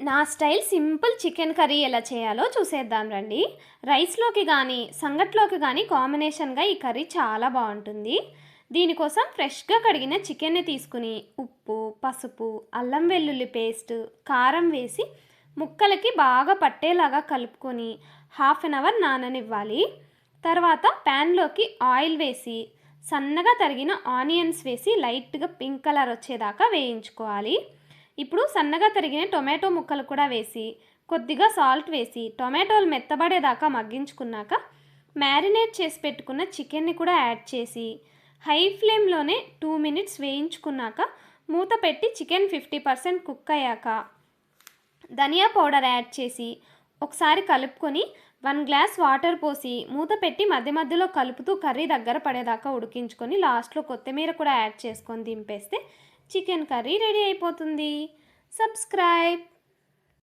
నా style simple chicken curry ఎలా చేయాలో చూసేద్దాం రండి. రైస్లోకి కానీ సంగట్లోకి కానీ కాంబినేషన్గా ఈ కర్రీ చాలా బాగుంటుంది. దీనికోసం ఫ్రెష్గా కడిగిన చికెన్ని తీసుకుని ఉప్పు, పసుపు, అల్లం వెల్లుల్లి పేస్ట్, కారం వేసి ముక్కలకి బాగా పట్టేలాగా కలుపుకొని హాఫ్ అన్ అవర్ నాననివ్వాలి. తర్వాత ప్యాన్లోకి ఆయిల్ వేసి సన్నగా తరిగిన ఆనియన్స్ వేసి లైట్గా పింక్ కలర్ వచ్చేదాకా వేయించుకోవాలి. ఇప్పుడు సన్నగా తరిగిన టొమాటో ముక్కలు కూడా వేసి కొద్దిగా సాల్ట్ వేసి టొమాటోలు మెత్తబడేదాకా మగ్గించుకున్నాక మ్యారినేట్ చేసి పెట్టుకున్న చికెన్ని కూడా యాడ్ చేసి హై ఫ్లేమ్లోనే 2 మినిట్స్ వేయించుకున్నాక మూత పెట్టి చికెన్ 50% కుక్ అయ్యాక ధనియా పౌడర్ యాడ్ చేసి ఒకసారి కలుపుకొని 1 గ్లాస్ వాటర్ పోసి మూత పెట్టి మధ్య మధ్యలో కలుపుతూ కర్రీ దగ్గర పడేదాకా ఉడికించుకొని లాస్ట్లో కొత్తిమీర కూడా యాడ్ చేసుకొని దింపేస్తే చికెన్ కర్రీ రెడీ అయిపోతుంది. సబ్స్క్రైబ్.